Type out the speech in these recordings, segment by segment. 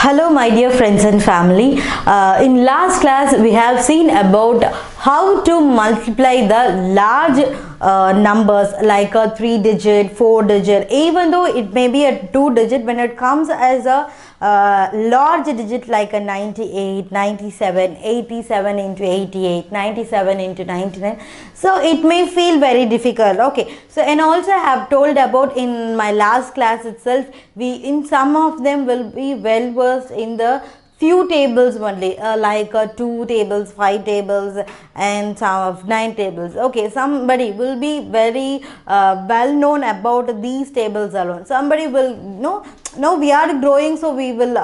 Hello my dear friends and family. In last class we have seen about how to multiply the large numbers like a 3-digit, 4-digit, even though it may be a 2-digit. When it comes as a large digit like a 98, 97, 87 into 88, 97 into 99, so it may feel very difficult. Okay, so and also I have told about in my last class itself, we in some of them will be well versed in the few tables only, like 2 tables, 5 tables and some of 9 tables. Okay, somebody will be very well known about these tables alone. Somebody will no, we are growing, so we will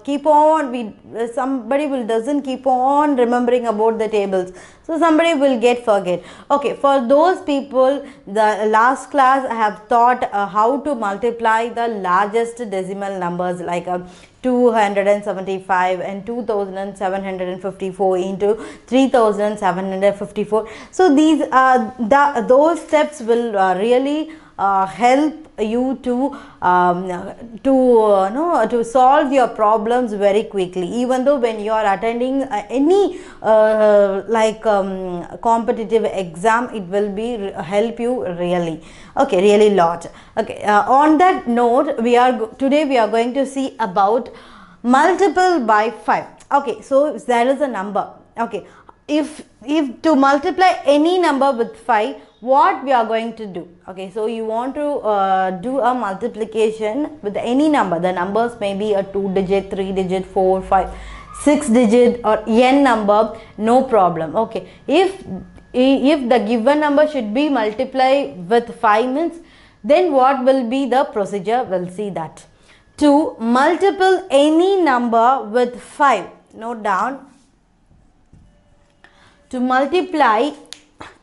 keep on, somebody will doesn't keep on remembering about the tables, so somebody will forget. Okay, for those people, the last class I have taught how to multiply the largest decimal numbers like 275 and 2754 into 3754. So these those steps will really help you to solve your problems very quickly, even though when you are attending any competitive exam, it will be help you really, okay, really lot. Okay, on that note, today we are going to see about multiple by 5. Okay, so there is a number. Okay, if to multiply any number with 5, what we are going to do? Okay, so you want to do a multiplication with any number. The numbers may be a 2-digit, 3-digit, 4, 5, 6-digit or n number, no problem. Okay, if the given number should be multiplied with 5 means, then what will be the procedure? We'll see that. To multiple any number with 5, note down. To multiply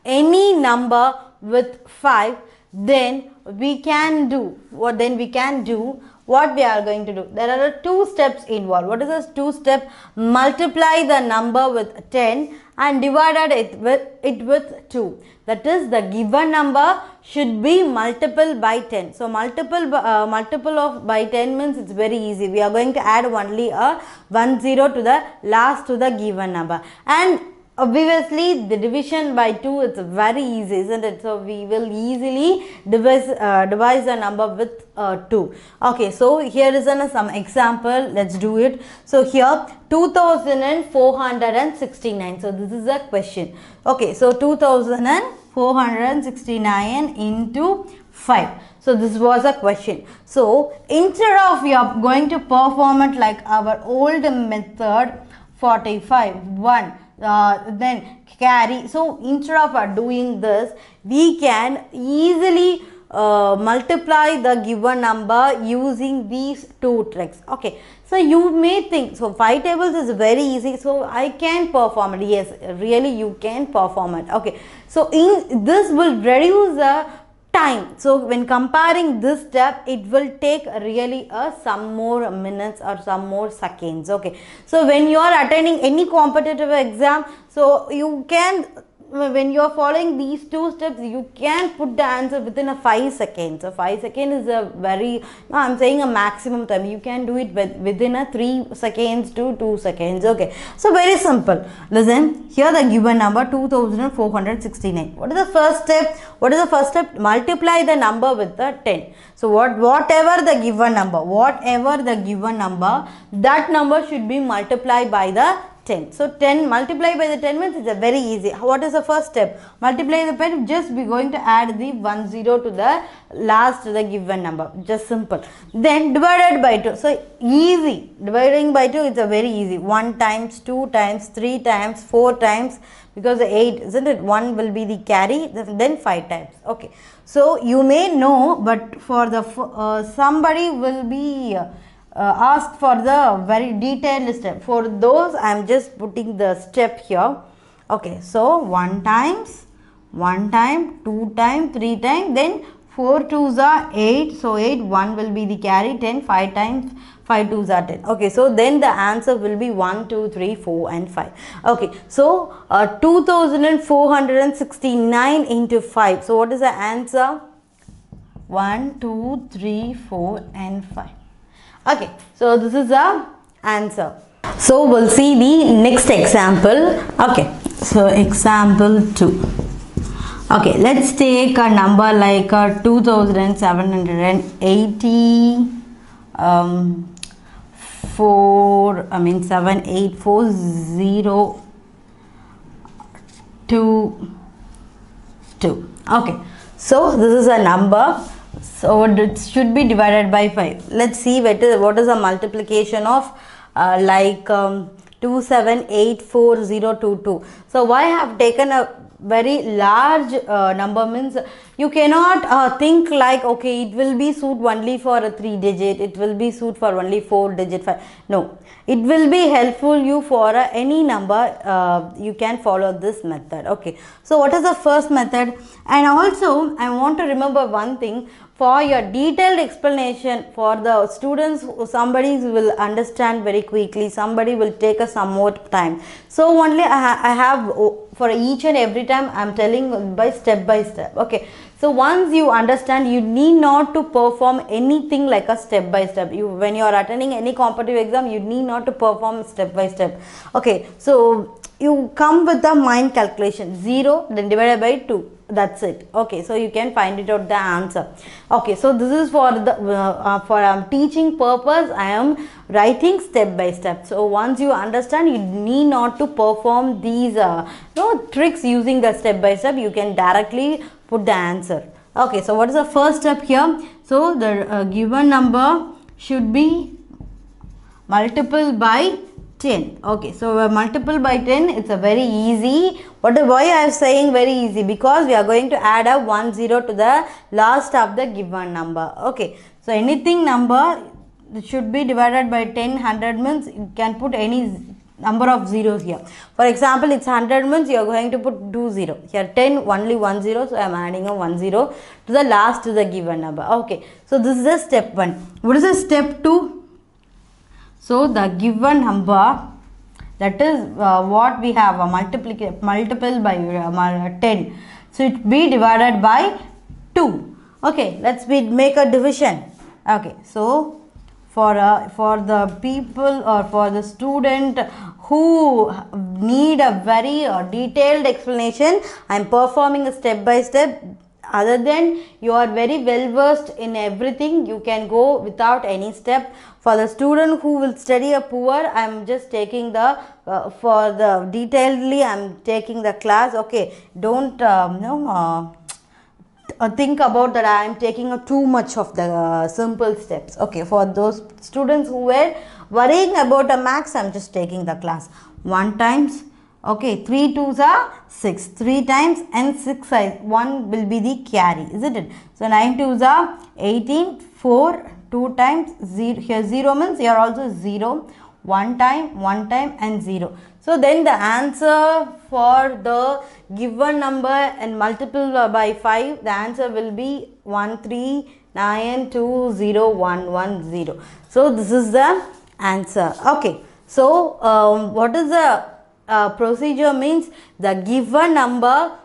any number with 5, then we can do what we are going to do. There are 2 steps involved. What is this 2 step? Multiply the number with 10 and divided it with 2. That is, the given number should be multiple by 10. So multiple of by 10 means it's very easy. We are going to add only a 10 to the last to the given number, and obviously the division by 2, it's very easy, isn't it? So we will easily divide the number with 2. Okay, so here is some example. Let's do it. So here 2469. So this is a question. Okay, so 2469 into 5. So this was a question. So instead of we are going to perform it like our old method, 45 1 then carry. So instead of doing this, we can easily multiply the given number using these 2 tricks. Okay, so you may think, so 5 tables is very easy, so I can perform it. Yes, really you can perform it. Okay, so in this will reduce the time. So when comparing this step, it will take really some more minutes or some more seconds. Okay, so when you are attending any competitive exam, so you can, when you are following these 2 steps, you can put the answer within a 5 seconds. So 5 seconds is a very, no, I'm saying a maximum time. You can do it within a 3 seconds to 2 seconds. Okay, so very simple. Listen, here the given number 2469. What is the first step? Multiply the number with the 10. So whatever the given number, that number should be multiplied by the 10. So 10 multiplied by the 10 means it's a very easy. What is the first step? Multiply the 10, just we going to add the 10 to the last to the given number. Just simple. Then divided by 2. So easy. Dividing by 2 is a very easy. 1 times, 2 times, 3 times, 4 times, because the 8, isn't it? 1 will be the carry, then 5 times. Okay. So you may know, but for the somebody will be ask for the very detailed step. For those, I am just putting the step here. Okay, so 1 time, 2 time, 3 time, then 4 2s are 8. So 8, 1 will be the carry, 10, 5 times, 5 2s are 10. Okay, so then the answer will be 1, 2, 3, 4 and 5. Okay, so 2469 into 5. So what is the answer? 1, 2, 3, 4 and 5. Okay, so this is a answer. So we'll see the next example. Okay, so example 2. Okay, let's take a number like 2780 782. Okay, so this is a number, so it should be divided by 5. Let's see what is the multiplication of 2784022. So why I have taken a very large number means you cannot think like, okay, it will be suit only for a 3 digit, it will be suit for only 4 digit 5. No, it will be helpful you for any number. You can follow this method. Okay, so what is the first method? And also I want to remember one thing, for your detailed explanation for the students, somebody will understand very quickly, somebody will take us some more time. So only I have for each and every time I am telling by step. Okay, so once you understand, you need not to perform anything like a step by step. When you are attending any competitive exam, you need not to perform step by step. Okay, so you come with the mind calculation, 0 then divided by 2, that's it. Okay, so you can find it out the answer. Okay, so this is for the for teaching purpose, I am writing step by step. So once you understand, you need not to perform these tricks using the step by step, you can directly put the answer. Okay, so what is the first step here? So the given number should be multiple by 10. Okay, so multiple by 10, it's a very easy. Why I am saying very easy? Because we are going to add a 10 to the last of the given number. Okay, so anything number should be divided by 10. 100 means you can put any number of zeros here. For example, it's 100 means you are going to put 2 0. Here 10 only 1 0, so I am adding a 10 to the last to the given number. Okay, so this is the step 1. What is the step 2? So the given number, that is what we have a multiple by 10. So it be divided by 2. Okay, let's make a division. Okay, so for the people or for the student who need a very detailed explanation, I am performing a step by step. Other than you are very well versed in everything, you can go without any step. For the student who will study a poor, I am just taking the for the detailedly I am taking the class. Okay, don't think about that I am taking too much of the simple steps. Okay, for those students who were worrying about a max, I am just taking the class 1 times. Okay, 3 2s are 6, 3 times and 6 1 will be the carry, isn't it? So 9 2s are 18, 4, 2 times 0, here 0 means here also 0, 1 time and 0. So then the answer for the given number and multiple by 5, the answer will be 13920110. So this is the answer. Okay, so what is the procedure means? The given number,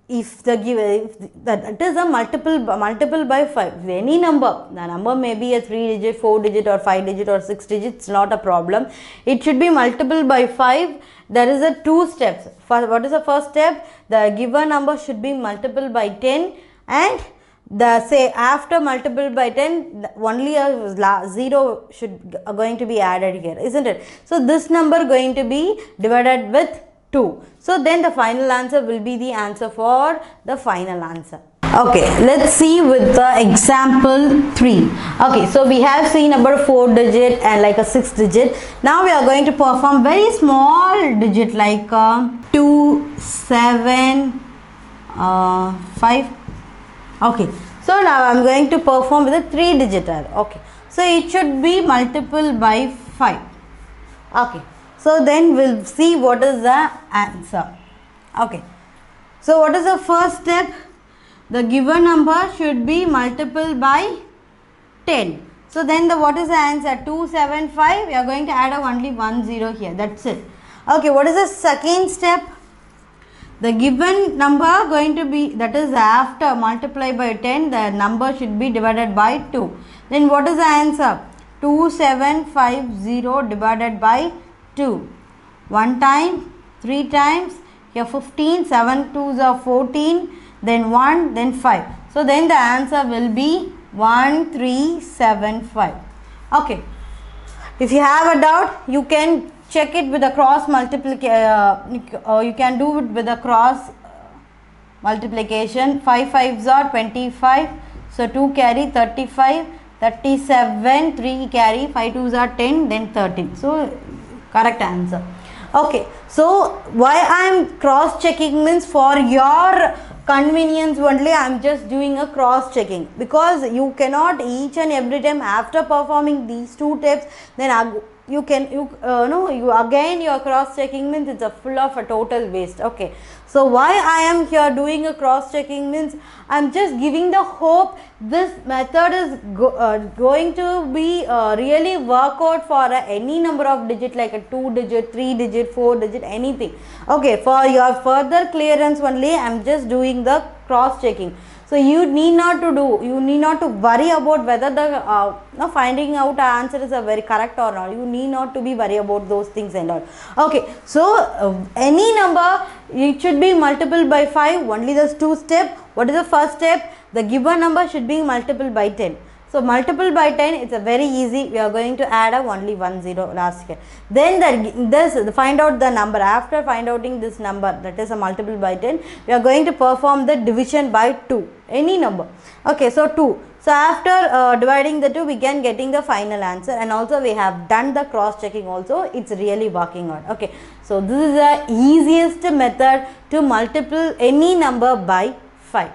if that is a multiple by 5, any number, the number may be a 3 digit, 4 digit or 5 digit or 6 digit, it's not a problem. It should be multiple by 5. There is a 2 steps. What is the first step? The given number should be multiple by 10, and after multiple by 10, only a 0 should going to be added here, isn't it? So this number going to be divided with 2. So then the final answer will be the answer for the final answer. Okay, let's see with the example 3. Okay, so we have seen about 4 digit and like a 6 digit. Now we are going to perform very small digit like 2, 7, 5. Okay, so now I am going to perform with a 3 digit array. Okay, so it should be multiple by 5. Okay, so then we'll see what is the answer. Okay, so what is the first step? The given number should be multiple by 10. So then what is the answer? 275. We are going to add only 10 here. That's it. Okay, what is the second step? The given number going to be, that is after multiply by 10, the number should be divided by 2. Then what is the answer? 2750 divided by 2. 1 time, 3 times, here 15, 7 2s are 14, then 1, then 5. So then the answer will be 1375. Okay. If you have a doubt, you can check it with a cross multiplication. You can do it with a cross multiplication. 5 5s are 25. So 2 carry 35, 37, 3 carry, 5 2s are 10, then 13. So correct answer. Okay. So why I am cross checking means for your convenience only I am just doing a cross checking, because you cannot each and every time after performing these two steps then you again your cross checking means it's a full of a total waste. Okay, so why I am here doing a cross checking means I am just giving the hope this method is going to be really work out for any number of digit, like a 2 digit, 3 digit, 4 digit, anything. Okay, for your further clearance only I am just doing the cross checking. So you need not to worry about whether the finding out answer is a very correct or not. You need not to be worried about those things and all. Okay, so any number it should be multiplied by 5. Only those two steps. What is the first step? The given number should be multiplied by 10. So multiple by 10, it's a very easy. We are going to add up only 1 0 last here. Then find out the number. After find outing this number, that is a multiple by 10, we are going to perform the division by 2. Any number. Okay, so 2. So after dividing the 2, we can getting the final answer, and also we have done the cross checking also. It's really working out. Okay, so this is the easiest method to multiply any number by 5.